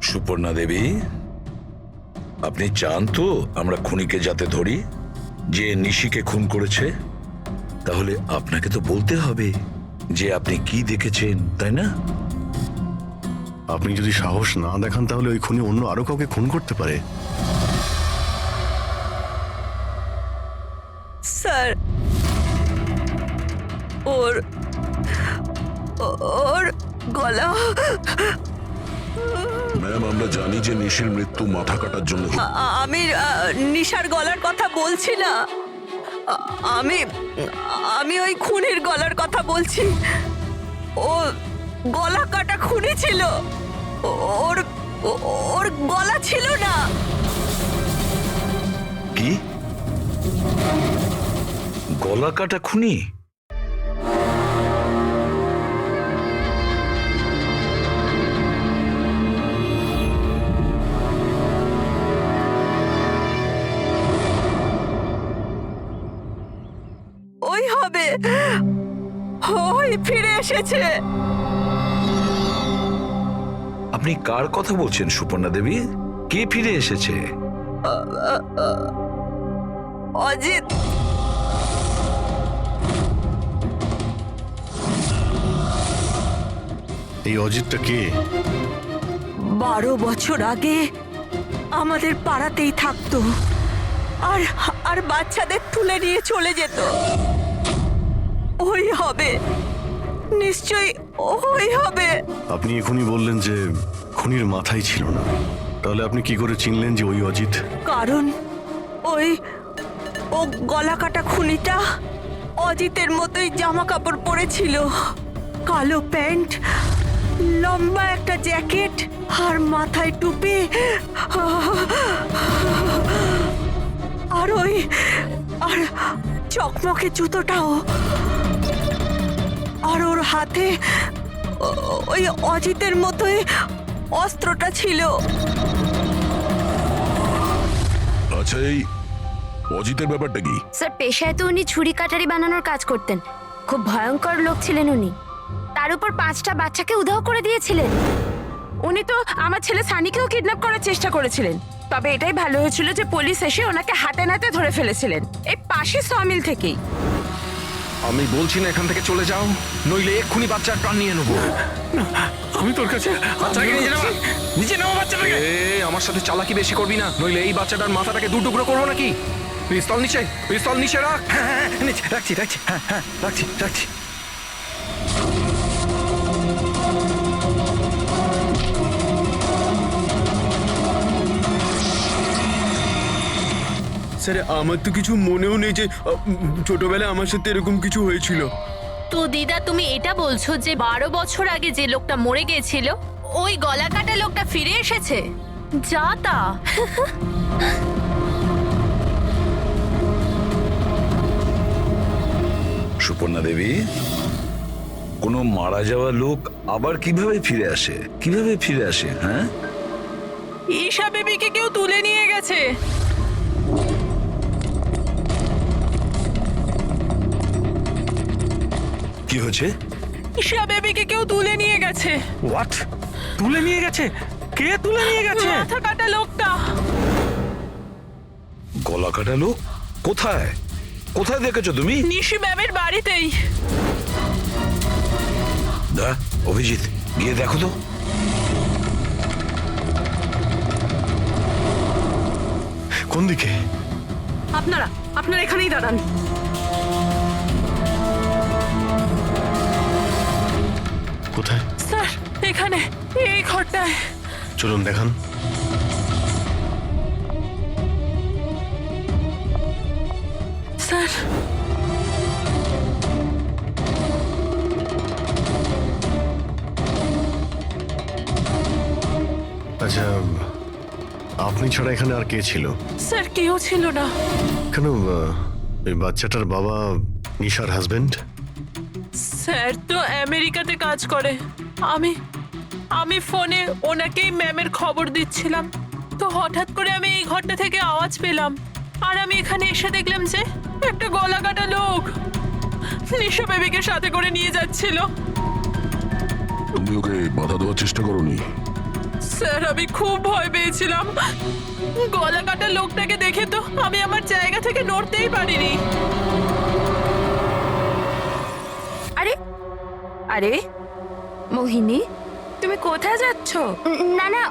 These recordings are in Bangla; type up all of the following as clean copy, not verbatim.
সুপর্ণা দেবী, আপনি চান তো আমরা খুনিকে যাতে ধরি, যে নিশিকে খুন করেছে? তাহলে আপনাকে তো বলতে হবে যে আপনি কি দেখেছেন, তাই না? আপনি যদি সাহস না দেখান তাহলে ওই খুনি অন্য আরো কাউকে খুন করতে পারে। স্যার, ওর ওর গলা। ম্যাম, আমরা জানি যে নিশির মৃত্যু মাথা কাটার জন্য হয়েছে। আমি নিশার গলার কথা বলছি না। আমি আমি ওই খুনির গলার কথা বলছি। ও গলা কাটা খুনি ছিল। ওর ওর গলা ছিল না। কি গলা কাটা খুনি? ওই হবে, ওই ফিরে এসেছে। আপনি কার কথা বলছেন সুপর্ণা দেবী? কে ফিরে এসেছে? অজিত। এই অজিতটা কে? 12 বছর আগে আমাদের পাড়াতেই থাকতো, আর আর বাচ্চাদের তুলে নিয়ে চলে যেত। ওই হবে, নিশ্চয়ই ওই হবে। আপনি এখনই বললেন যে খুনির মাথাই ছিল না, তাহলে আপনি কি করে চিনলেন যে ওই অজিত? কারণ ও গলা কাটা খুনিটা অজিতের মতোই জামা কাপড় পরেছিল, কালো প্যান্ট, লম্বা একটা জ্যাকেট আর মাথায় টুপি, আর আর চকমকে জুতোটাও, আর ওর হাতে ওই অজিতের মতোই অস্ত্রটা ছিল। আচ্ছা, এই অজিতের ব্যাপারটা কি? স্যার, পেশায় তো উনি ছুরি কাটারি বানানোর কাজ করতেন। খুব ভয়ঙ্কর লোক ছিলেন উনি। তার উপর 5টা বাচ্চাকে উধাও করে দিয়েছিলেন। উনি তো আমার ছেলে সানিকেও কিডন্যাপ করার চেষ্টা করেছিলেন। তবে এটাই ভালো হয়েছিল যে পুলিশ এসে ওনাকে হাতে নাতে ধরে ফেলেছিলেন, এই পাশে সমিল থেকেই। আমি বলছি না এখান থেকে চলে যাও, নইলে এক্ষুনি বাচ্চার প্রাণ নিয়ে নেবো। আমি তোর কাছে বাচ্চাটাকে নিচে নামা বাচ্চাটাকে। আমার সাথে চালাকি বেশি করবি না, নইলে এই বাচ্চাটার মাথাটাকে দু টুকরো করবো নাকি। পিস্তল নিচে রাখ। হ্যাঁ, নিচে রাখছি, হ্যাঁ, রাখছি। স্যার, আমার তো কিছু মনেও নেই যে ছোটবেলায় আমার সাথে এরকম কিছু হয়েছিল। তো দিদা, তুমি এটা বলছো যে 12 বছর আগে যে লোকটা মরে গিয়েছিল ওই গলা কাটা লোকটা ফিরে এসেছে? যা তা। সুপর্ণা দেবী, কোনো মারা যাওয়া লোক আবার কিভাবে ফিরে আসে? হ্যাঁ, ঈশা বেবিকে কেউ তুলে নিয়ে গেছে। কি হয়েছে? ঈশা বেবিকে কেউ তুলে নিয়ে গেছে। হোয়াট? তুলে নিয়ে গেছে? কে তুলে নিয়ে গেছে? মাথা কাটা লোকটা। গলা কাটা লোক? কোথায় দেখেছো তুমি? নিশি ম্যামের বাড়িতেই। অভিজিৎ, গিয়ে দেখো তো। কোন দিকে? আপনারা এখানেই দাঁড়ান। কোথায়? স্যার, এখানে, এই ঘরটায়। চলুন দেখান। স্যার, আচ্ছা, আপনি ছাড়া এখানে আর কে ছিল? স্যার কেউ ছিল না। কেন, এই বাচ্চাটার বাবা নিশার হাজবেন্ড? স্যার তো আমেরিকাতে কাজ করে। আমি ফোনে ওনাকেই ম্যামের খবর দিচ্ছিলাম, তো হঠাৎ করে আমি এই ঘরটা থেকে আওয়াজ পেলাম, আর আমি এখানে এসে দেখলাম যে একটা গলা কাটা লোক নিশা বেবিকে সাথে করে নিয়ে যাচ্ছিল। তুমি ওকে বাধা দেওয়ার চেষ্টা করোনি? স্যার আমি খুব ভয় পেয়েছিলাম। গলা কাটা লোকটাকে দেখে তো আমি আমার জায়গা থেকে নড়তেই পারিনি। আরে আরে মোহিনী, তুমি কোথায় যাচ্ছ? না না,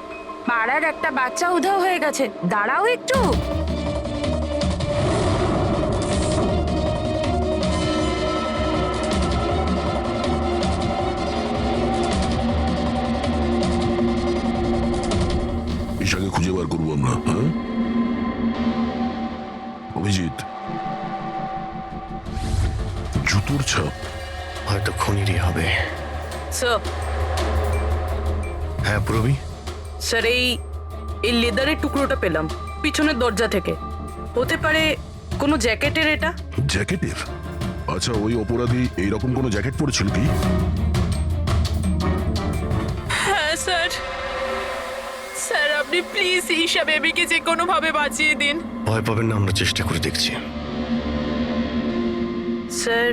পাড়ার একটা বাচ্চা উধাও হয়ে গেছে, দাঁড়াও একটু। ঈশাকে খুঁজে বার করবো আমরা, হ্যাঁ? অভিজিৎ, জুতোর ছাপ হয়তো খুনিরই হবে। স্যার, হ্যাঁ পুরবি, স্যার এই লেদারের টুকরোটা পেলাম পিছনের দরজা থেকে। হতে পারে কোনো জ্যাকেটের এটা? জ্যাকেটের? আচ্ছা, ওই অপরাধী এইরকম কোনো জ্যাকেট পরেছিল কি? হ্যাঁ স্যার। স্যার আপনি প্লিজ ঈশা বেবিকে যে কোনো ভাবে বাঁচিয়ে দিন। ভয় পাবেন না, আমরা চেষ্টা করে দেখছি। স্যার,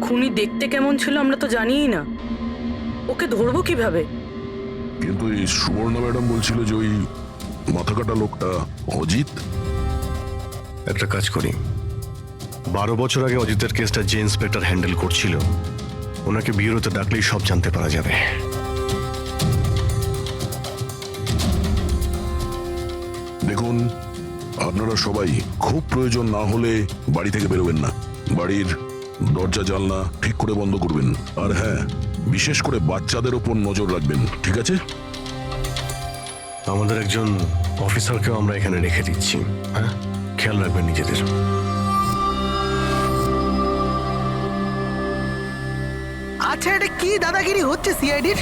খুনি দেখতে কেমন ছিল আমরা তো জানিই না, ওকে ধরবো কিভাবে? কিন্তু এই সুবর্ণা ম্যাডাম বলছিল যে ওই মাথা কাটা লোকটা অজিত। একটা কাজ করি, 12 বছর আগে অজিতের কেসটা যে ইন্সপেক্টর হ্যান্ডেল করছিল, ওনাকে বিউরোতে ডাকলেই সব জানতে পারা যাবে। দেখুন, আপনারা সবাই খুব প্রয়োজন না হলে বাড়ি থেকে বেরোবেন না। বাড়ির দরজা জানলা ঠিক করে বন্ধ করবেন। আর হ্যাঁ, বিশেষ করে বাচ্চাদের ওপর নজর রাখবেন, ঠিক আছে? আমাদের একজন অফিসারকেও আমরা এখানে রেখে দিচ্ছি, হ্যাঁ? খেয়াল রাখবেন নিজেদের। আচ্ছা, এটা কি দাদাগিরি হচ্ছে সিআইডির?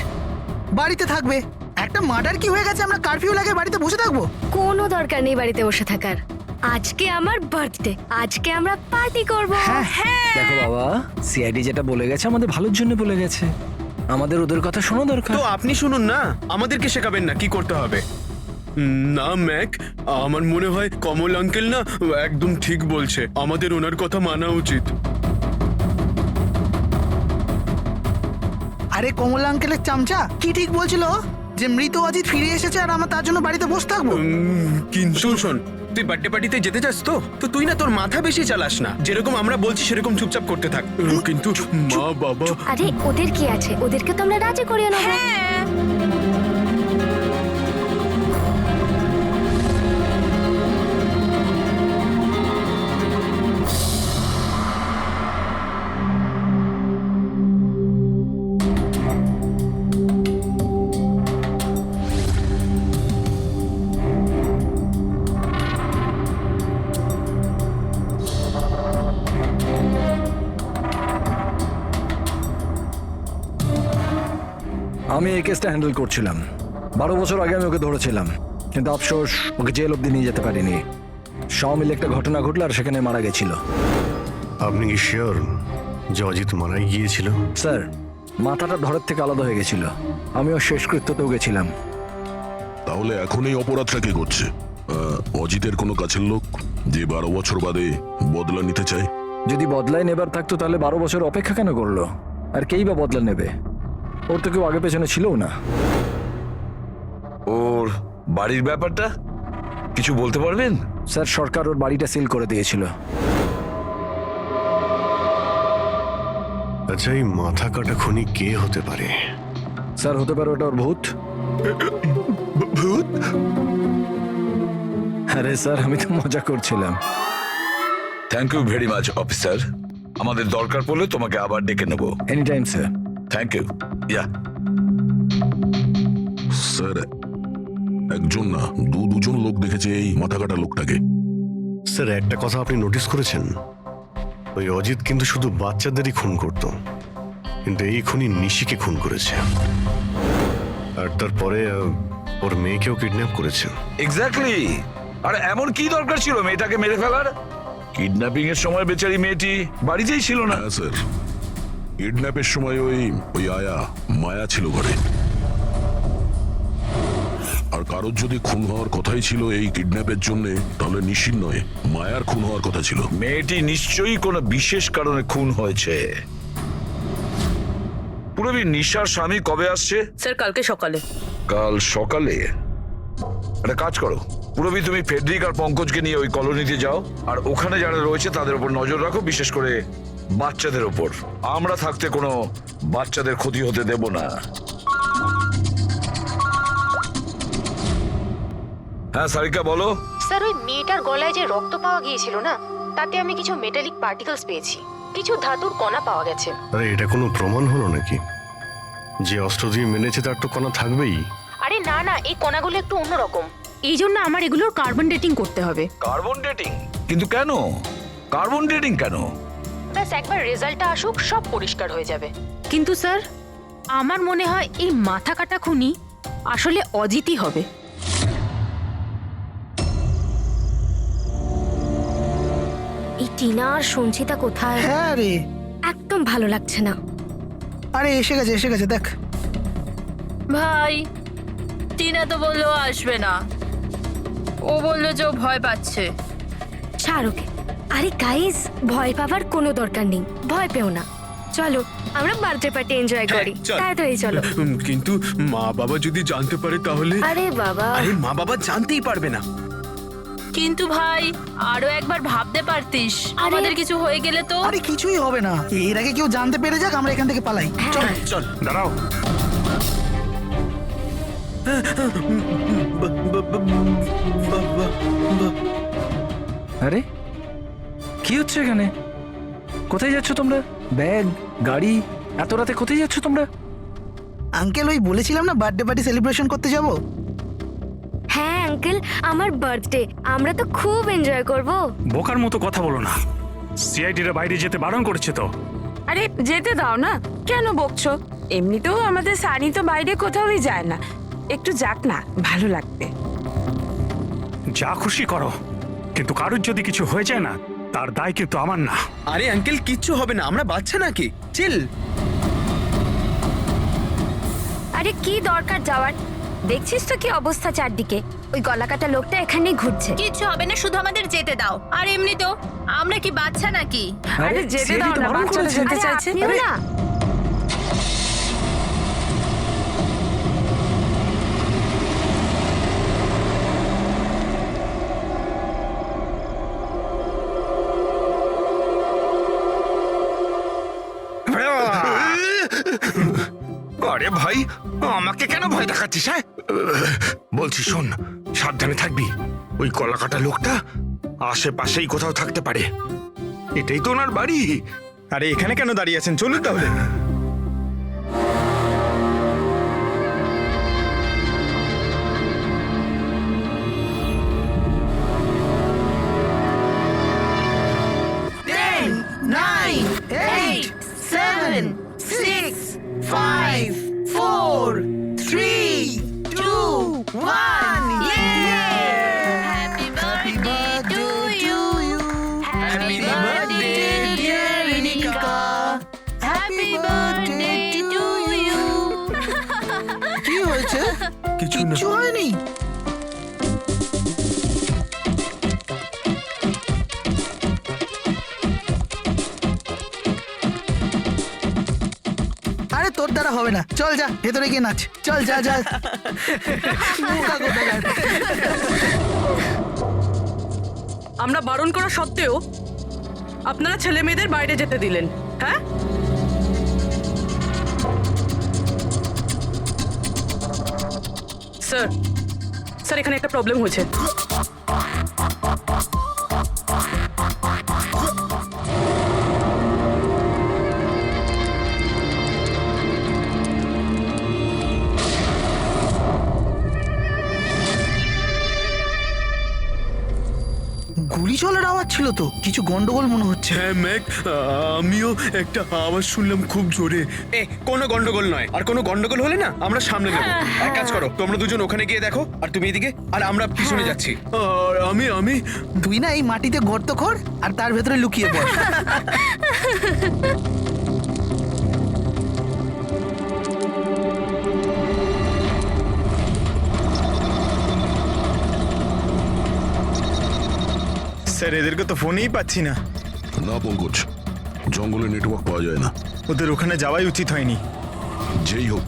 বাড়িতে থাকবে, একটা মার্ডার কি হয়ে গেছে, আমরা কারফিউ লাগে বাড়িতে বসে থাকবো? কোনো দরকার নেই বাড়িতে বসে থাকার। আজকে আমার বার্থডে, আজকে আমরা পার্টি করব। দেখো বাবা, সিআইডি যেটা বলে গেছে আমাদের ভালোর জন্য বলে গেছে, আমাদের ওদের কথা শোনা দরকার। তো আপনি শুনুন না, আমাদেরকে শেখাবেন না কি করতে হবে। না ম্যাক, আমার মনে হয় কমল আঙ্কেল না একদম ঠিক বলছে, আমাদের ওনার কথা মানা উচিত। আরে কমলা আঙ্কেলের চামচা কি ঠিক বলছিল যে মৃত অজিত ফিরে এসেছে আর আমরা তার জন্য বাড়িতে বসে থাকবো? কিন্তু শোন, তুই বার্থডে পার্টিতে যেতে চাস তো তুই না তোর মাথা বেশি চালাস না, যেরকম আমরা বলছি সেরকম চুপচাপ করতে থাক। কিন্তু মা বাবা, আরে ওদের কি আছে, ওদেরকে তো আমরা রাজি করিয়ে নেবো। আমি এই কেসটা হ্যান্ডেল করছিলাম, 12 বছর আগে আমি ওকে ধরেছিলাম, কিন্তু আফসোস ওকে জেল অব্দি নিয়ে যেতে পারিনি। সব মিলে একটা ঘটনা ঘটলো আর সেখানে মারা গেছিল। আপনি কি শিওর যে অজিত মারাই গিয়েছিল? স্যার, মাথাটা ধরের থেকে আলাদা হয়ে গেছিল, আমিও শেষকৃত্যতেও গেছিলাম। তাহলে এখন এই অপরাধটা কে করছে? অজিতের কোনো কাছের লোক যে 12 বছর বাদে বদলা নিতে চায়? যদি বদলায় নেবার থাকতো তাহলে 12 বছর অপেক্ষা কেন করলো? আর কেই বা বদলা নেবে? ওর তো কেউ আগে পেছনে ছিলও না। ওর বাড়ির ব্যাপারটা কিছু বলতে পারবেন? স্যার, সরকার ওর বাড়িটা সিল করে দিয়েছিল। আচ্ছা, এই মাথা কাটা খুনি কে হতে পারে? স্যার, হতে পারে ওটা ওর ভূত। ভূত? আরে স্যার, আমি তো মজা করছিলাম। Thank you very much officer, আমাদের দরকার পড়লে তোমাকে আবার ডেকে নেব। Any time sir. Thank you. Yeah sir, একজন না দুজন লোক দেখেছে এই মাথা কাটা লোকটাকে। স্যার, একটা কথা আপনি নোটিস করেছেন? ওই অজিত কিন্তু শুধু বাচ্চাদেরই খুন করত, কিন্তু এই খুনি নিশিকে খুন করেছে, আর তারপরে ওর মেয়েকেও কিডন্যাপ করেছে। এক্স্যাক্টলি। আর এমন কি দরকার ছিল মেয়েটাকে মেরে ফেলার? কিডন্যাপিং এর সময় বেচারি মেয়েটি বাড়িতেই ছিল না। হ্যাঁ স্যার, কিডন্যাপের সময় ওই আয়া মায়া ছিল ঘরে। আর কারোর যদি খুন হওয়ার কথাই ছিল এই কিডন্যাপের জন্য, তাহলে নিশির নয় মায়ার খুন হওয়ার কথা ছিল। মেয়েটি নিশ্চয়ই কোনো বিশেষ কারণে খুন হয়েছে। পুরবী, নিশার স্বামী কবে আসছে? স্যার কালকে সকালে। কাল সকালে একটা কাজ করো, পুরবি তুমি ফেডরিক আর পঙ্কজকে নিয়ে ওই কলোনিতে যাও, আর ওখানে যারা রয়েছে তাদের উপর নজর রাখো, বিশেষ করে বাচ্চাদের ওপর। আমরা থাকতে কোনো বাচ্চাদের ক্ষতি হতে দেব না। হ্যাঁ সারিকা বলো। স্যার, ওই মেয়েটার গলায় যে রক্ত পাওয়া গিয়েছিল না, তাতে আমি কিছু মেটালিক পার্টিকেলস পেয়েছি, কিছু ধাতুর কণা পাওয়া গেছে। আরে এটা কোনো প্রমাণ হলো নাকি? যে অস্ত্র দিয়ে মেরেছে তার তো কণা থাকবেই। আরে না না, এই কণাগুলো একটু অন্যরকম। এই জন্য আমার এগুলোর কার্বন ডেটিং করতে হবে। Carbon dating? কিন্তু কেন কার্বন ডেটিং কেন? ব্যাস একবার রেজাল্টটা আসুক, সব পরিষ্কার হয়ে যাবে। কিন্তু স্যার, আমার মনে হয় এই মাথা কাটা খুনি আসলে অজিতই হবে। এই টিনা আর সঞ্চিতা কোথায়? হ্যাঁ রে, একদম ভালো লাগছে না। আরে এসে গেছে দেখ। ভাই, টিনা তো বললো আসবে না, ও বললো যে ও ভয় পাচ্ছে। ছাড় ওকে। আরে গাইস, ভয় পাবার কোনো দরকার নেই, ভয় পেও না। চলো আমরা বার্থডে পার্টি এনজয় করি। চল। তাড়াতাড়ি চলো। কিন্তু মা বাবা যদি জানতে পারে তাহলে? আরে বাবা, আরে মা বাবা জানতেই পারবে না। কিন্তু ভাই, আরো একবার ভাবতে পারতিস, আমাদের কিছু হয়ে গেলে তো। আরে কিছুই হবে না, এর আগে কেউ জানতে পেরে যাক, আমরা এখান থেকে পালাই। চল চল। দাঁড়াও, আরে কি হচ্ছে এখানে? কোথায় যাচ্ছ তোমরা? ব্যাগ, গাড়ি, এত রাতে কোথায় যাচ্ছ তোমরা? আঙ্কেল, ওই বলেছিলাম না বার্থডে পার্টি সেলিব্রেশন করতে যাব। হ্যাঁ আঙ্কেল, আমার বার্থডে, আমরা তো খুব এনজয় করব। বোকার মতো কথা বলো না, সিআইডিরা বাইরে যেতে বারণ করেছে তো। আরে যেতে দাও না, কেন বকছো? এমনিতেও আমাদের সানি তো বাইরে কোথাওই যায় না, একটু যাক না, ভালো লাগবে। যা খুশি করো, কিন্তু কারোর যদি কিছু হয়ে যায় না, তার দায় কিন্তু আমার না। আরে আঙ্কেল, কিচ্ছু হবে না, আমরা বাচ্চা নাকি, চিল। আরে কি দরকার যাওয়ার? দেখছিস তো কি অবস্থা চারদিকে, ওই গলাকাটা লোকটা এখানেই ঘুরছে। কিচ্ছু হবে না, শুধু আমাদের যেতে দাও। আর এমনি তো আমরা কি বাচ্চা নাকি? আরে যেতে দাও না, বাচ্চারা যেতে আরে চাইছে। আপনিও না। আরে ভাই, আমাকে কেন ভয় দেখাচ্ছিস? হ্যাঁ বলছি শোন, সাবধানে থাকবি। ওই কলাকাটা লোকটা আশেপাশেই কোথাও থাকতে পারে, এটাই তো ওনার বাড়ি। আরে এখানে কেন দাঁড়িয়ে আছেন, চলুন তাহলে। Happy birthday to you. Happy birthday dear Inika. Happy birthday to you. কি হয়েছে? কিছু না। কিচ্ছু হয়নি। আরে তোর দ্বারা হবে না, চল যা ভেতরে গিয়ে নাচ, চল যা যা। বোকা কোথাকার। আমরা বারণ করা সত্ত্বেও আপনারা ছেলে মেয়েদের বাইরে যেতে দিলেন, হ্যাঁ? স্যার, স্যার এখানে একটা প্রবলেম হয়েছে। গুলি চলার আওয়াজ ছিল তো, কিছু গন্ডগোল মনে হচ্ছে। হ্যাঁ ম্যাক, আমিও একটা আওয়াজ শুনলাম খুব জোরে। কোনো গন্ডগোল নয়, আর কোনো গন্ডগোল হলে না আমরা সামনে নেব। এক কাজ করো, তোমরা দুজন ওখানে গিয়ে দেখো, আর তুমি এদিকে, আর আমরা পিছনে যাচ্ছি। আর আমি তুই না এই মাটিতে গর্ত কর আর তার ভেতরে লুকিয়ে পড়। স্যার, এদেরকে তো ফোনেই পাচ্ছি না। না পঙ্কজ, জঙ্গলে নেটওয়ার্ক পাওয়া যায় না। ওদের ওখানে যাওয়াই উচিত হয়নি। যেই হোক,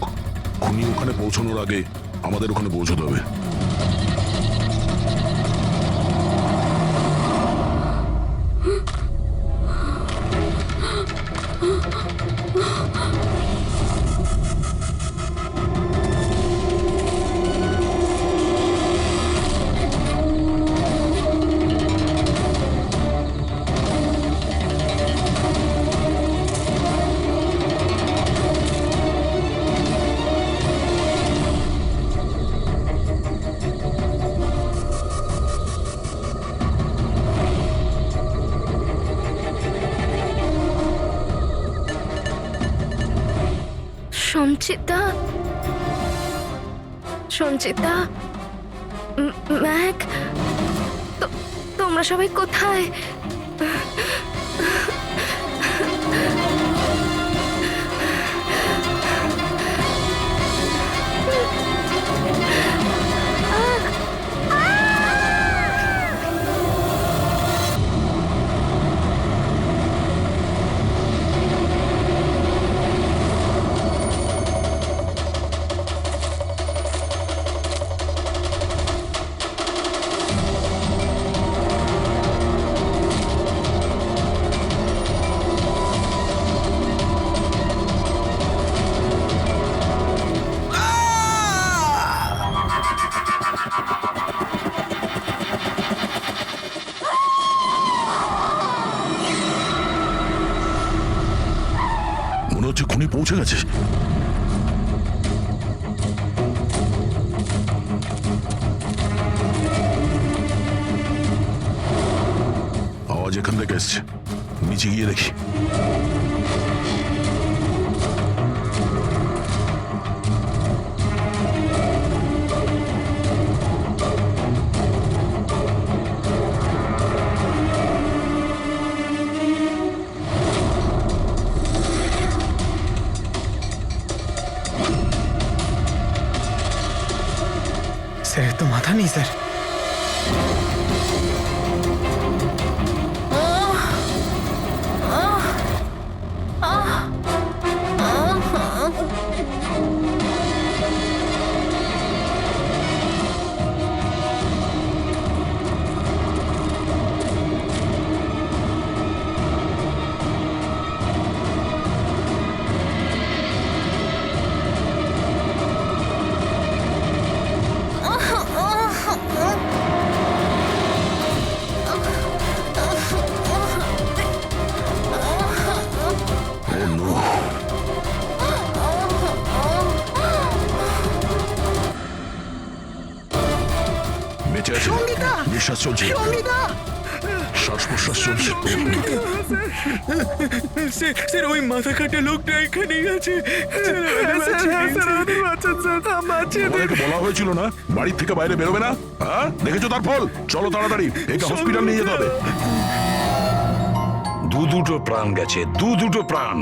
খুনি ওখানে পৌঁছানোর আগে আমাদের ওখানে পৌঁছতে হবে। সঞ্চিতা, সঞ্চিতা, ম্যাক, তোমরা সবাই কোথায়? মনে হচ্ছে খুনি পৌঁছে গেছে। আওয়াজ এখান থেকে এসছে, নিচে গিয়ে দেখি। স্যার তো মাথা নেই স্যার। বেঁচে আছে, সঙ্গীতা! নিঃশ্বাস চলছে, সঙ্গীতা! শ্বাস প্রশ্বাস চলছে। স্যার ওই মাথা কাটা লোকটা এখানেই আছে। তোমাদেরকে বলা হয়েছিল না বাড়ির থেকে বাইরে বেরোবে না? হ্যাঁ, দেখেছো তার ফল। চলো তাড়াতাড়ি, একে হসপিটাল নিয়ে যেতে হবে। দুটো প্রাণ গেছে, দুটো প্রাণ।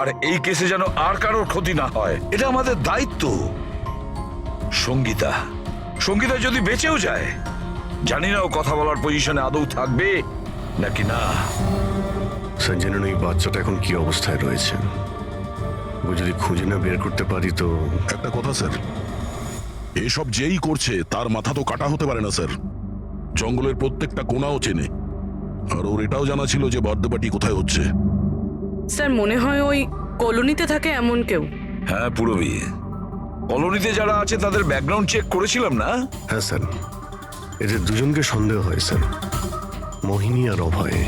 আর এই কেসে যেন আর কারোর ক্ষতি না হয়, এটা আমাদের দায়িত্ব। সঙ্গীতা, সঙ্গীতা যদি বেঁচেও যায়, জানি না ও কথা বলার পজিশনে আদৌ থাকবে নাকি না। স্যার জানেন ওই বাচ্চাটা এখন কি অবস্থায় রয়েছে? ও যদি খুঁজে না বের করতে পারি তো। একটা কথা স্যার, এসব যেই করছে তার মাথা তো কাটা হতে পারে না স্যার। জঙ্গলের প্রত্যেকটা কোণাও চেনে, আর ওর এটাও জানা ছিল যে বার্থডে পার্টি কোথায় হচ্ছে। স্যার মনে হয় ওই কলোনিতে থাকে এমন কেউ। হ্যাঁ পুরবী, কলোনিতে যারা আছে তাদের ব্যাকগ্রাউন্ড চেক করেছিলাম না? হ্যাঁ স্যার, এদের দুজনকে সন্দেহ হয় স্যার, মোহিনী আর অভয়।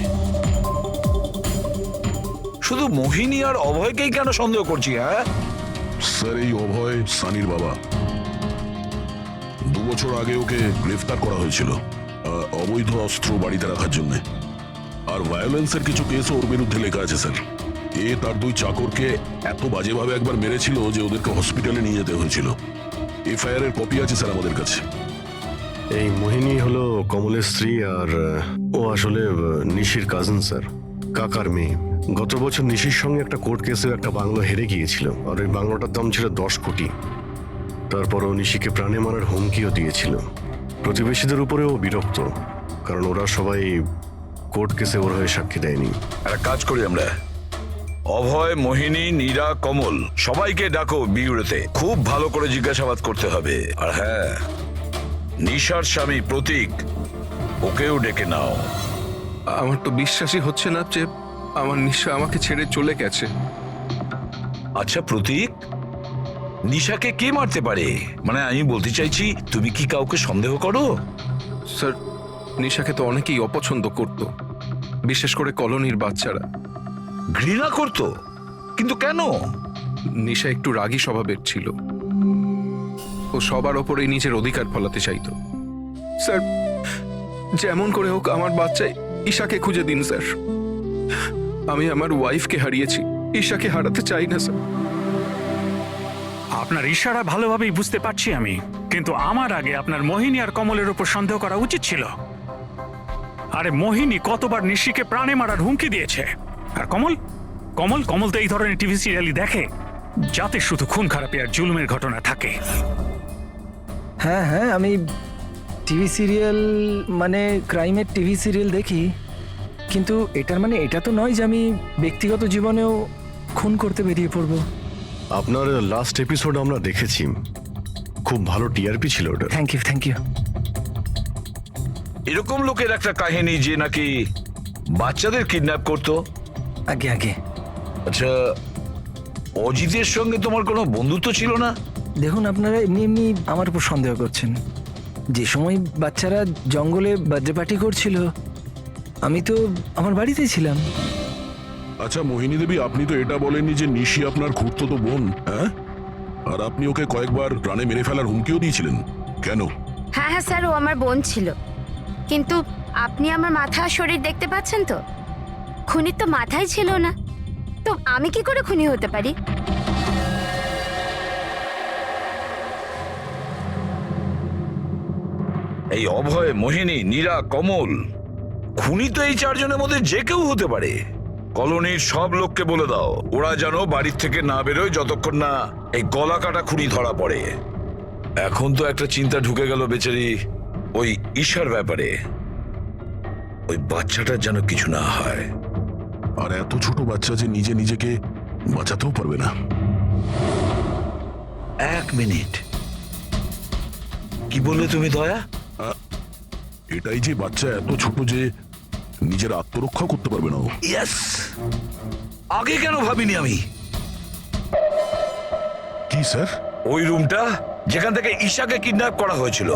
শুধু মোহিনী আর অভয়কেই কেন সন্দেহ করছি? হ্যাঁ স্যার, এই অভয় সানির বাবা। 2 বছর আগে ওকে গ্রেফতার করা হয়েছিল অবৈধ অস্ত্র বাড়িতে রাখার জন্য। আর ভায়োলেন্সের কিছু কেসও ওর বিরুদ্ধে লেখা আছে স্যার। এ তার 2 চাকরকে এত বাজেভাবে একবার মেরেছিল যে ওদেরকে হসপিটালে নিয়ে যেতে হয়েছিল। এফআইআর এর কপি আছে স্যার আমাদের কাছে। এই মোহিনী হলো কমলের স্ত্রী, আর ও আসলে নিশির কাজিন স্যার, কাকার মেয়ে। গত বছর নিশির সঙ্গে একটা কোর্ট কেসে একটা বাংলো হেরে গিয়েছিল, আর ওই বাংলোটার দাম ছিল 10 কোটি। তারপর ও নিশিকে প্রাণে মারার হুমকিও দিয়েছিল। প্রতিবেশীদের উপরেও বিরক্ত, কারণ ওরা সবাই কোর্ট কেসে ওর হয়ে সাক্ষী দেয়নি। একটা কাজ করি আমরা, অভয়, মোহিনী, নীরা, কমল সবাইকে ডাকো বিউরোতে। খুব ভালো করে জিজ্ঞাসাবাদ করতে হবে। আর হ্যাঁ, নিশার স্বামী প্রতীক, ওকেও ডেকে নাও। আমার তো বিশ্বাসই হচ্ছে না যে আমার নিশা আমাকে ছেড়ে চলে গেছে। আচ্ছা প্রতীক, নিশাকে কে মারতে পারে? মানে আমি বলতে চাইছি, তুমি কি কাউকে সন্দেহ করো? স্যার, নিশাকে তো অনেকেই অপছন্দ করত, বিশেষ করে কলোনির বাচ্চারা। ঘৃণা করতো? কিন্তু কেন? নিশা একটু রাগী স্বভাবের ছিল। ও সবার ওপরেই নিজের অধিকার ফলাতে চাইতো। স্যার, যেমন করে হোক আমার বাচ্চায় ঈশাকে খুঁজে দিন স্যার। আমি আমার ওয়াইফকে হারিয়েছি, ঈশাকে হারাতে চাই না স্যার। আপনার ইশারা ভালোভাবেই বুঝতে পারছি আমি, কিন্তু আমার আগে আপনার মোহিনী আর কমলের উপর সন্দেহ করা উচিত ছিল। আরে মোহিনী কতবার নিশিকে প্রাণে মারার হুমকি দিয়েছে, আর কমল কমল কমল তো এই ধরনের টিভি সিরিয়ালই দেখে, যাতে শুধু খুন খারাপি আর জুলুমের ঘটনা থাকে। হ্যাঁ হ্যাঁ, আমি টিভি সিরিয়াল মানে ক্রাইমের টিভি সিরিয়াল দেখি, কিন্তু এটার মানে এটা তো নয় যে আমি ব্যক্তিগত জীবনেও খুন করতে বেরিয়ে পড়ব। আপনার লাস্ট এপিসোড আমরা দেখেছি, খুব ভালো টিআরপি ছিল ওটা। Thank you thank you. এরকম লোকের একটা কাহিনী যে নাকি বাচ্চাদের কিডন্যাপ করতো। আগে আগে আচ্ছা, অজিতের সঙ্গে তোমার কোনো বন্ধুত্ব ছিল না? দেখুন, আপনারা এমনি এমনি আমার উপর সন্দেহ করছেন। যে সময় বাচ্চারা জঙ্গলে বার্থডে পার্টি করছিল, আমি তো আমার বাড়িতেই ছিলাম। আচ্ছা মোহিনী দেবী, আপনি তো এটা বলেননি যে নিশি আপনার খুড়তুতো বোন, হ্যাঁ? আর আপনি ওকে কয়েকবার প্রাণে মেরে ফেলার হুমকিও দিয়েছিলেন, কেন? হ্যাঁ হ্যাঁ স্যার, ও আমার বোন ছিল, কিন্তু আপনি আমার মাথা আর শরীর দেখতে পাচ্ছেন তো, খুনির তো মাথাই ছিল না, তো আমি কি করে খুনি হতে পারি? এই অভয়, মোহিনী, নীরা, কমল, খুনি তো এই চারজনের মধ্যে যে কেউ হতে পারে। কলোনির সব লোককে বলে দাও, ওরা যেন বাড়ির থেকে না বেরোয় যতক্ষণ না এই গলা কাটা খুনি ধরা পড়ে। এখন তো একটা চিন্তা ঢুকে গেল বেচারি ওই ঈশার ব্যাপারে। ওই বাচ্চাটার যেন কিছু না হয়। আর এত ছোট বাচ্চা যে নিজে নিজেকে বাঁচাতেও পারবে না। এক মিনিট, কি বললে তুমি দয়া? এটাই যে বাচ্চা এত ছোট যে নিজের আত্মরক্ষা করতে পারবে না ও। ইয়েস, আগে কেন ভাবিনি আমি? কি স্যার? ওই রুমটা যেখান থেকে ঈশাকে কিডন্যাপ করা হয়েছিল,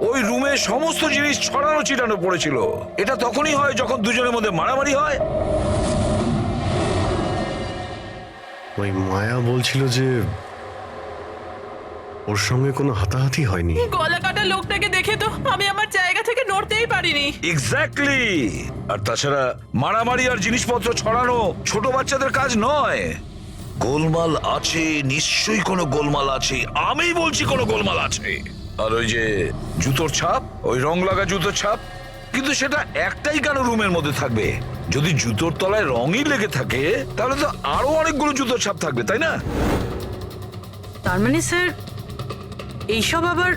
ওই রুমে সমস্ত জিনিস ছড়ানো ছিটানো পড়েছিল। এটা তখনই হয় যখন দুজনের মধ্যে মারামারি হয়। ওই মায়া বলছিল যে ওর সঙ্গে কোনো হাতাহাতি হয়নি। গলা কাটা লোকটাকে দেখে তো আমি আমার জায়গা থেকে নড়তেই পারিনি। এক্স্যাক্টলি। আর তাছাড়া মারামারি আর জিনিসপত্র ছড়ানো ছোট বাচ্চাদের কাজ নয়। গোলমাল আছে, নিশ্চয়ই কোনো গোলমাল আছে, আমি বলছি কোনো গোলমাল আছে। আর ওই যে জুতোর ছাপ, ওই রং লাগা জুতোর ছাপ, কিন্তু সেটা একটাই কেন রুমের মধ্যে থাকবে? যদি জুতোর তলায় রঙই লেগে থাকে তাহলে তো আরো অনেকগুলো জুতোর ছাপ থাকবে, তাই না? তার মানে স্যার এইসব আবার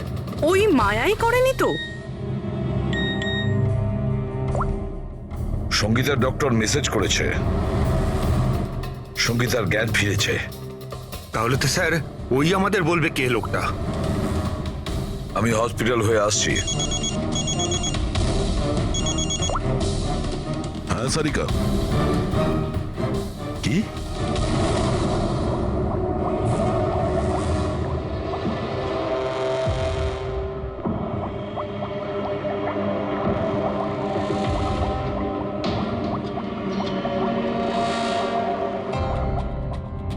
ওই মায়াই করেনি তো? সঙ্গীতার ডক্টর মেসেজ করেছে, সঙ্গীতার জ্ঞান ফিরেছে। তাহলে তো স্যার ওই আমাদের বলবে কে লোকটা। আমি হসপিটাল হয়ে আসছি। হ্যাঁ সারিকা, কি?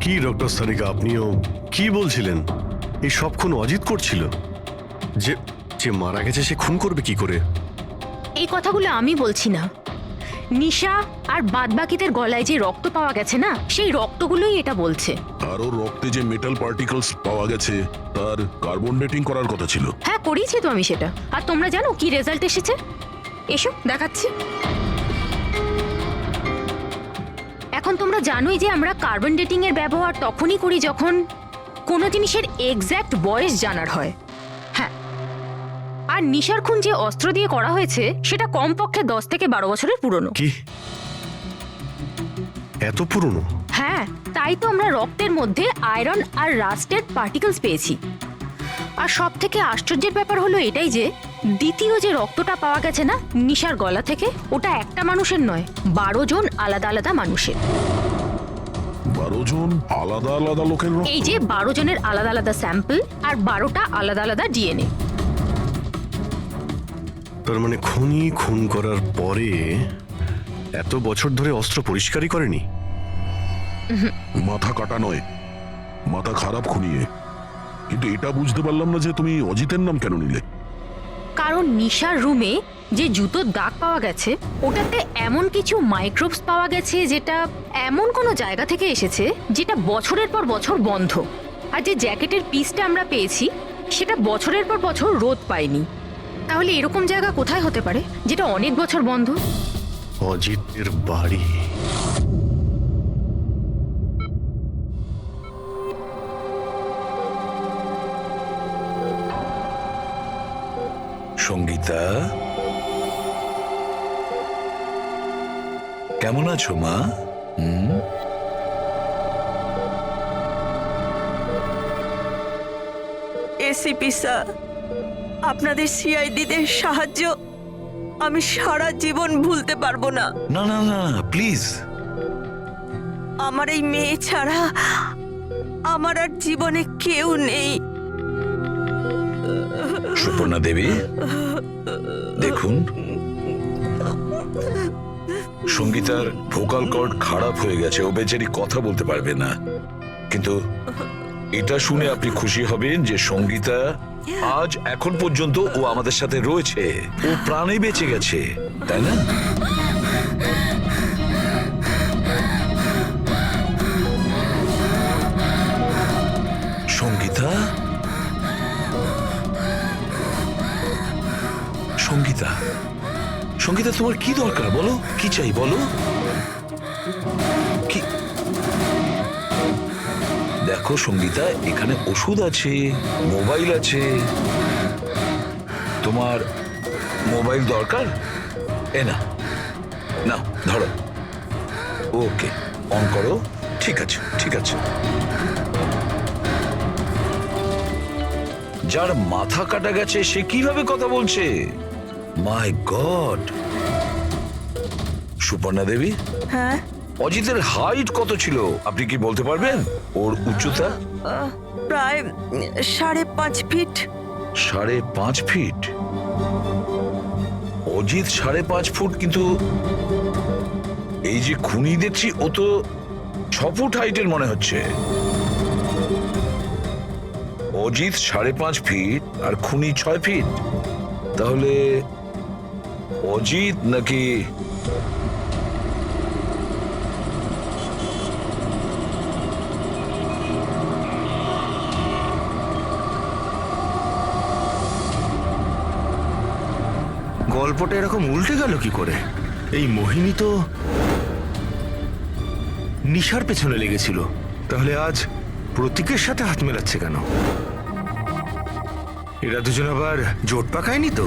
কি ডক্টর সারিকা, আপনিও কি বলছিলেন? এই সব খুন অজিত করছিল? যে যে মারা গেছে সে খুন করবে কি করে? এই কথাগুলো আমি বলছি না, নিশা আর বাদবাকিদের গলায় যে রক্ত পাওয়া গেছে না, সেই রক্তগুলোই এটা বলছে। আর ওর রক্তে যে মেটাল পার্টিকলস পাওয়া গেছে তার কার্বন ডেটিং করার কথা ছিল। হ্যাঁ, করিয়েছি তো আমি সেটা। আর তোমরা জানো কি রেজাল্ট এসেছে? এসো দেখাচ্ছি। এখন তোমরা জানোই যে আমরা কার্বন ডেটিং এর ব্যবহার তখনই করি যখন কোনো জিনিসের এক্স্যাক্ট বয়স জানার হয়। হ্যাঁ, আর নিশার খুন যে অস্ত্র দিয়ে করা হয়েছে সেটা কমপক্ষে 10 থেকে 12 বছরের পুরনো। কি এত পুরনো? হ্যাঁ, তাই তো আমরা রক্তের মধ্যে আয়রন আর রাস্টের পার্টিকেলস পেয়েছি। আর সব থেকে আশ্চর্যের ব্যাপার হলো এটাই যে দ্বিতীয় যে রক্তটা পাওয়া গেছে না নিশার গলা থেকে, ওটা একটা মানুষের নয়, 12 জন আলাদা আলাদা মানুষের। 12 জন আলাদা আলাদা লোকের রক্ত? এই যে 12 জনের আলাদা আলাদা স্যাম্পল আর 12টা আলাদা আলাদা ডিএনএ। তার মানে খুনি খুন করার পরে এত বছর ধরে অস্ত্র পরিষ্কারই করেনি? মাথা কাটা নয়, মাথা খারাপ খুনিয়ে। কিন্তু এটা বুঝতে পারলাম না যে তুমি অজিতের নাম কেন নিলে। কারণ নিশার রুমে যে জুতোর দাগ পাওয়া গেছে ওটাতে এমন কিছু মাইক্রোবস পাওয়া গেছে যেটা এমন কোনো জায়গা থেকে এসেছে যেটা বছরের পর বছর বন্ধ। আর যে জ্যাকেটের পিসটা আমরা পেয়েছি সেটা বছরের পর বছর রোদ পায়নি। তাহলে এরকম জায়গা কোথায় হতে পারে যেটা অনেক বছর বন্ধ? অজিতের বাড়ি। সঙ্গীতা, কেমন আছো মা? এসিপি স্যার, আপনাদের সিআইডিদের সাহায্য আমি সারা জীবন ভুলতে পারবো না। না না না, প্লিজ। আমার এই মেয়ে ছাড়া আমার আর জীবনে কেউ নেই। সুপর্ণা দেবী, দেখুন, সঙ্গীতার ভোকাল কর্ড খারাপ হয়ে গেছে, ও বেচারি কথা বলতে পারবে না। কিন্তু এটা শুনে আপনি খুশি হবেন যে সঙ্গীতা আজ এখন পর্যন্ত ও আমাদের সাথে রয়েছে, ও প্রাণে বেঁচে গেছে, তাই না? সঙ্গীতা, সঙ্গীতা, সঙ্গীতা, তোমার কি দরকার বলো? কি চাই বলো? কি? দেখো সঙ্গীতা, এখানে ওষুধ আছে, মোবাইল আছে। তোমার মোবাইল দরকার? এ না, না, ধরো। ওকে, অন করো। ঠিক আছে, ঠিক আছে। যার মাথা কাটা গেছে সে কিভাবে কথা বলছে? মাই গড! সুপর্ণা দেবী, হ্যাঁ, অজিতের হাইট কত ছিল আপনি কি বলতে পারবেন? ওর উচ্চতা? প্রায় 5.5 ফিট। 5.5 ফিট? অজিত 5.5 ফুট, কিন্তু এই যে খুনি দেখছি ও তো 6 ফুট হাইটের মনে হচ্ছে। অজিত 5.5 ফিট আর খুনি 6 ফিট। তাহলে অজিত নাকি গল্পটা এরকম উল্টে গেল কি করে? এই মোহিনী তো নিশার পেছনে লেগেছিল, তাহলে আজ প্রতীকের সাথে হাত মেলাচ্ছে কেন? এরা দুজন আবার জোট পাকায়নি তো?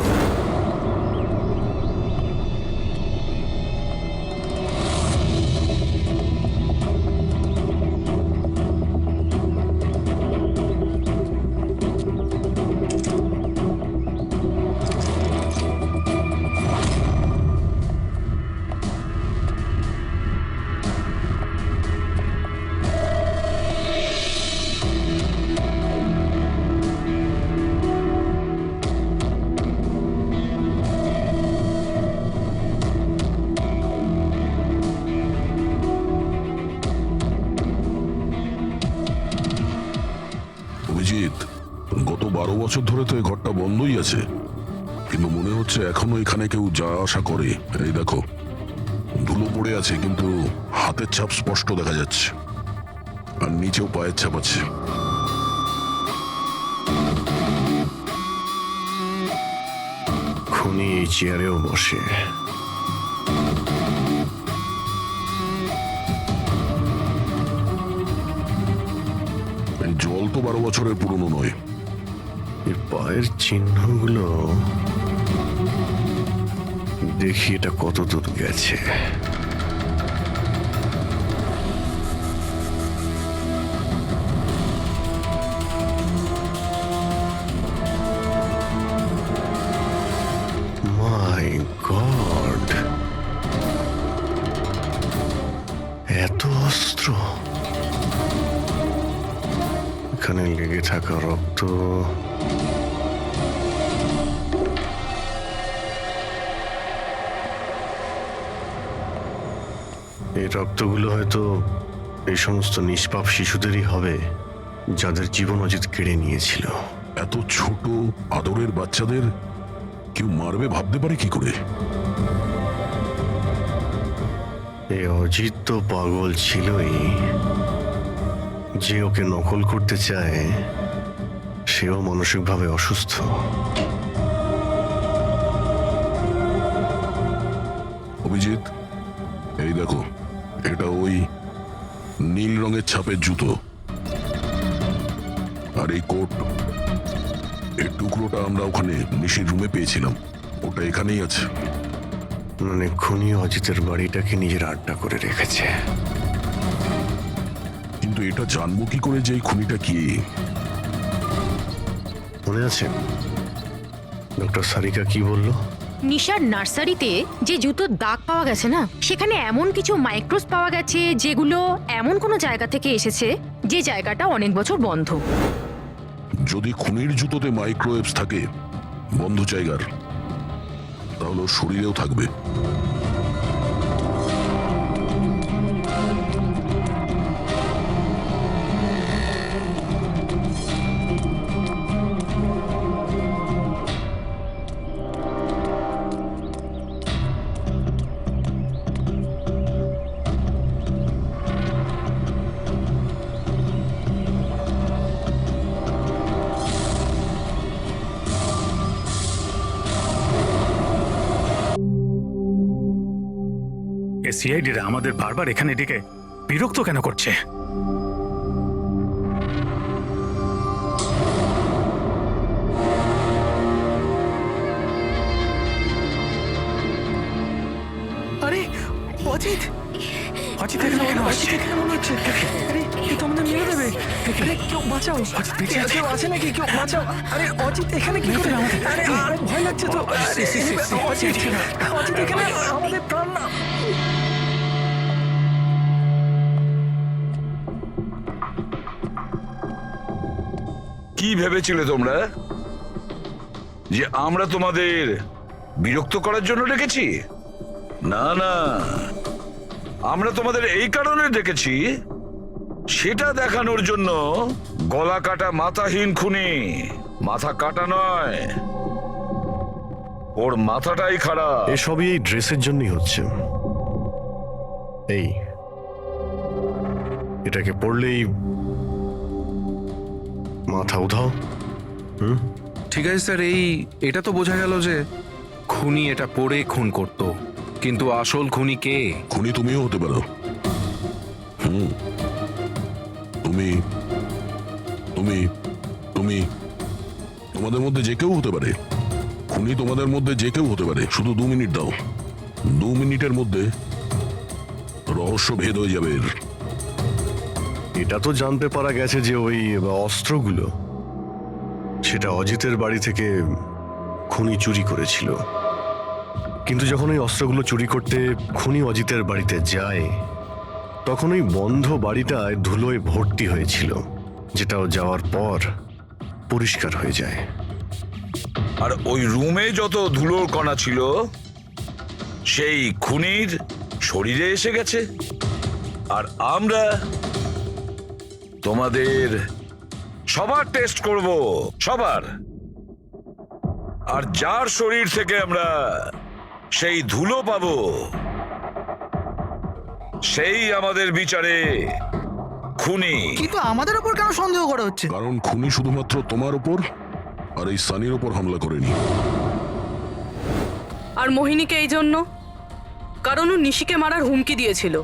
অভিজিৎ, গত 12 বছর ধরে তো এই ঘরটা বন্ধই আছে, কিন্তু মনে হচ্ছে এখনো এখানে কেউ যা আসা করে। এই দেখো, ধুলো পড়ে আছে কিন্তু হাতের ছাপ স্পষ্ট দেখা যাচ্ছে, আর নিচেও পায়ের ছাপ আছে। খুনি এই চেয়ারেও বসে। এই জল তো 12 বছরের পুরনো নয়। এর পায়ের চিহ্নগুলো দেখি এটা কত দূর গেছে। এখানে লেগে থাকা রক্ত, এই রক্তগুলো হয়তো এই সমস্ত নিষ্পাপ শিশুদেরই হবে যাদের জীবন অজিত কেড়ে নিয়েছিল। এত ছোট আদরের বাচ্চাদের কেউ মারবে ভাবতে পারে কি করে? এই অজিত তো পাগল ছিলই, যে ওকে নকল করতে চায় সেও মানসিকভাবে অসুস্থ। অভিজিৎ, এই দেখো, এটা ওই নীল রঙের ছাপের জুতো, আর এই কোট, এই টুকরোটা আমরা ওখানে নিশির রুমে পেয়েছিলাম, ওটা এখানেই আছে। মানে খুনি অজিতের বাড়িটাকে নিজের আড্ডা করে রেখেছে। কিন্তু এটা জানবো কি করে যে এই খুনিটা কি? মনে আছে ডক্টর সারিকা কি বলল? নিশার নার্সারিতে যে জুতোর দাগ পাওয়া গেছে না, সেখানে এমন কিছু মাইক্রোস পাওয়া গেছে যেগুলো এমন কোনো জায়গা থেকে এসেছে যে জায়গাটা অনেক বছর বন্ধ। যদি খুনির জুতোতে মাইক্রোওয়েভস থাকে বন্ধ জায়গার, তাহলে ওর শরীরেও থাকবে। সিআইডিরা আমাদের বারবার এখানে ডেকে বিরক্ত কেন করছে? আরে অজিত, অজিত এখানে কেন আসছে? এখানে মনে হচ্ছে আরে এ তো আমাদের মেরে দেবে। আরে কেউ বাঁচাও, অজিত বেঁচে আছে, কেউ আছে নাকি? কেউ বাঁচাও। আরে অজিত এখানে কি করে? আরে আরে ভয় লাগছে তো। অজিত, অজিত এখানে আমাদের প্রাণ না। কি ভেবেছিলে তোমরা যে আমরা তোমাদের বিরক্ত করার জন্য ডেকেছি? না না, আমরা তোমাদের এই কারণে ডেকেছি, সেটা দেখানোর জন্য গলা কাটা মাথাহীন খুনি, মাথা কাটা নয়, ওর মাথাটাই খারাপ। এসবই এই ড্রেসের জন্যই হচ্ছে। এই এটাকে পড়লেই মাথা উধাও। ঠিক আছে স্যার, এটা তো বোঝা গেল যে খুনি এটা পরে খুন করত, কিন্তু আসল খুনি কে? খুনি তুমিও হতে পারো। তুমি তুমি তুমি তোমাদের মধ্যে যে কেউ হতে পারে। খুনি তোমাদের মধ্যে যে কেউ হতে পারে। শুধু 2 মিনিট দাও, 2 মিনিটের মধ্যে রহস্য ভেদ হয়ে যাবে এর। এটা তো জানতে পারা গেছে যে ওই অস্ত্রগুলো সেটা অজিতের বাড়ি থেকে খুনি চুরি করেছিল। কিন্তু যখন ওই অস্ত্রগুলো চুরি করতে খুনি অজিতের বাড়িতে যায়, তখন ওই বন্ধ বাড়িটায় ধুলোয় ভর্তি হয়েছিল, যেটাও যাওয়ার পর পরিষ্কার হয়ে যায়। আর ওই রুমে যত ধুলোর কণা ছিল সেই খুনির শরীরে এসে গেছে। আর আমরা তোমাদের সবার টেস্ট করব, সবার। আর যার শরীর থেকে আমরা সেই ধুলো পাবো, সেই আমাদের বিচারে খুনি। কিন্তু আমাদের উপর কেন সন্দেহ করা হচ্ছে? কারণ খুনি শুধুমাত্র তোমার উপর আর এই সানির উপর হামলা করেনি। আর মোহিনীকে এই জন্য, কারণ ও নিশিকে মারার হুমকি দিয়েছিল,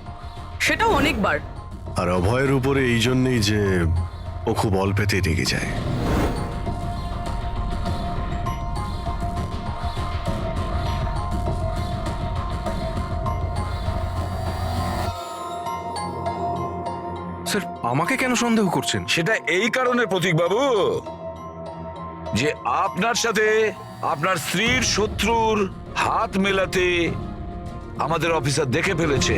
সেটাও অনেকবার। আর অভয়ের উপরে এই জন্যই যে ও খুব অল্পেতেই রেগে যায়। স্যার, আমাকে কেন সন্দেহ করছেন? সেটা এই কারণে প্রতীক বাবু যে আপনার সাথে আপনার স্ত্রীর শত্রুর হাত মেলাতে আমাদের অফিসার দেখে ফেলেছে।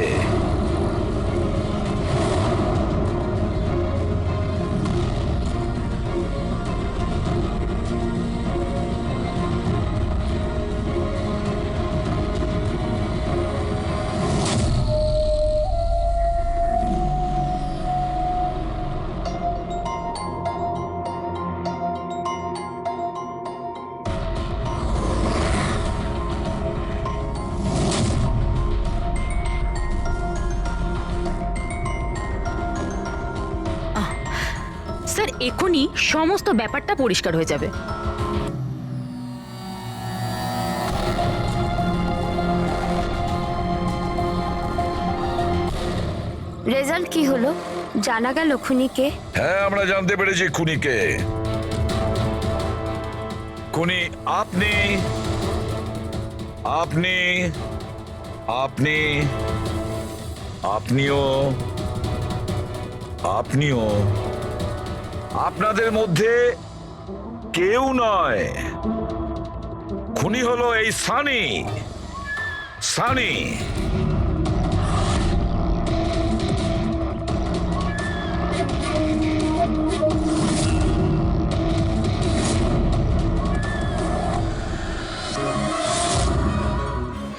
স্যার এখনই সমস্ত ব্যাপারটা পরিষ্কার হয়ে যাবে। রেজাল্ট কি হলো? জানা গেল খুনিকে? হ্যাঁ, আমরা জানতে পেরেছি খুনিকে। খুনি আপনি আপনি আপনি আপনিও আপনিও আপনাদের মধ্যে কেউ নয়। খুনি হলো এই সানি। সানি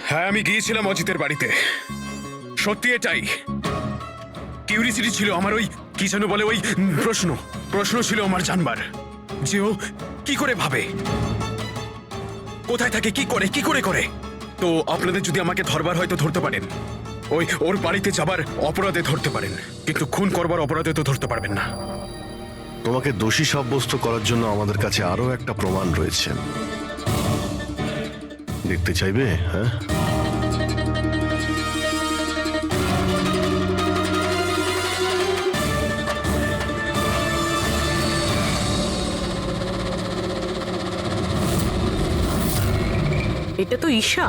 হ্যাঁ, আমি গিয়েছিলাম অজিতের বাড়িতে। সত্যি এটাই। কিউরিসিটি ছিল আমার, ওই কি যেন বলে, ওই প্রশ্ন ছিল আমার জানবার যে ও কি করে ভাবে, কোথায় থাকে, কি করে। তো আপনাদের যদি আমাকে ধরবার হয়তো ধরতে পারেন, ওর বাড়িতে যাবার অপরাধে ধরতে পারেন, কিন্তু খুন করবার অপরাধে তো ধরতে পারবেন না। তোমাকে দোষী সাব্যস্ত করার জন্য আমাদের কাছে আরো একটা প্রমাণ রয়েছে। দেখতে চাইবে? হ্যাঁ, এটা তো ঈশা।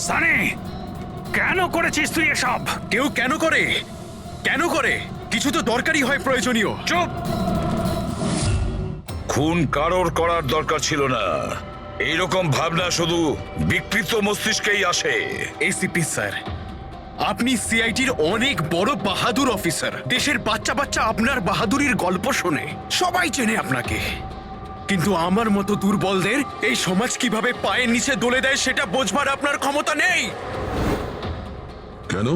সানি, কেন করেছিস তুই এসব? কেউ কেন করে কিছু তো দরকারই হয়, প্রয়োজনীয়। চুপ! খুন কারোর করার দরকার ছিল না। এইরকম ভাবনা শুধু বিকৃত মস্তিষ্কেই আসে। এসিপি স্যার, আপনি সিআইডির অনেক বড় বাহাদুর অফিসার। দেশের বাচ্চা আপনার বাহাদুরির গল্প শোনে, সবাই চেনে আপনাকে। কিন্তু আমার মতো দুর্বলদের এই সমাজ কিভাবে পায়ের নিচে দলে দেয় সেটা বোঝবার আপনার ক্ষমতা নেই। কেন?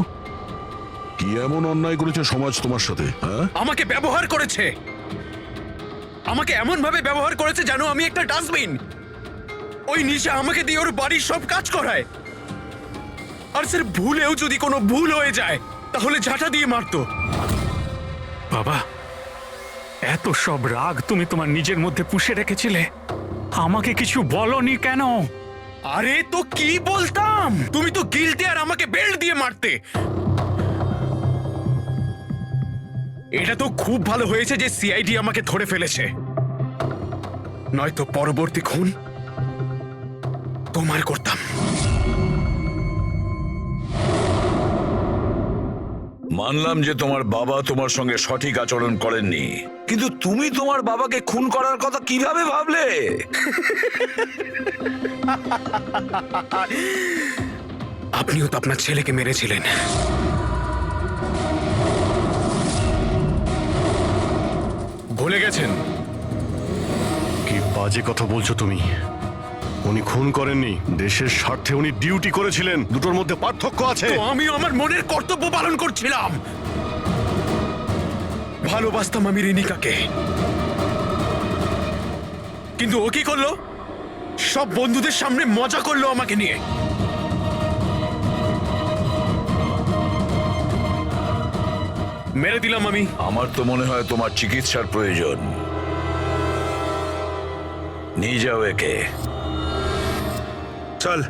কি এমন অন্যায় করেছে সমাজ তোমার সাথে? হ্যাঁ, আমাকে ব্যবহার করেছে, আমাকে এমন ভাবে ব্যবহার করেছে যেন আমি একটা ডাস্টবিন। ওই নিশা আমাকে দিয়ে ওর বাড়ির সব কাজ করায়। আর স্যার, ভুলেও যদি কোনো ভুল হয়ে যায় তাহলে ঝাঁটা দিয়ে মারতো। বাবা, এত সব রাগ তুমি তোমার নিজের মধ্যে পুষে রেখেছিলে, আমাকে কিছু বলনি কেন? আরে তো কি বলতাম, তুমি তো গিলতে আর আমাকে বেল্ট দিয়ে মারতে। এটা তো খুব ভালো হয়েছে যে সিআইডি আমাকে ধরে ফেলেছে, নয়তো পরবর্তী খুন তোমার করতাম। মানলাম যে তোমার বাবা তোমার সঙ্গে সঠিক আচরণ করেননি, কিন্তু তুমি তোমার বাবাকে খুন করার কথা কিভাবে ভাবলে? আপনিও তো আপনার ছেলেকে মেরেছিলেন। ভুলে গেছেন? কি বাজে কথা বলছো তুমি? উনি খুন করেননি, দেশের স্বার্থে উনি ডিউটি করেছিলেন। দুটোর মধ্যে পার্থক্য আছে। তো আমিও আমার মনের কর্তব্য পালন করছিলাম। ভালোবাসতাম আমি রিনিকাকে, কিন্তু ও কি করলো? সব বন্ধুদের সামনে মজা করলো আমাকে নিয়ে। মেরে দিলাম আমি। আমার তো মনে হয় তোমার চিকিৎসার প্রয়োজন। নিয়ে যাও একে। চল।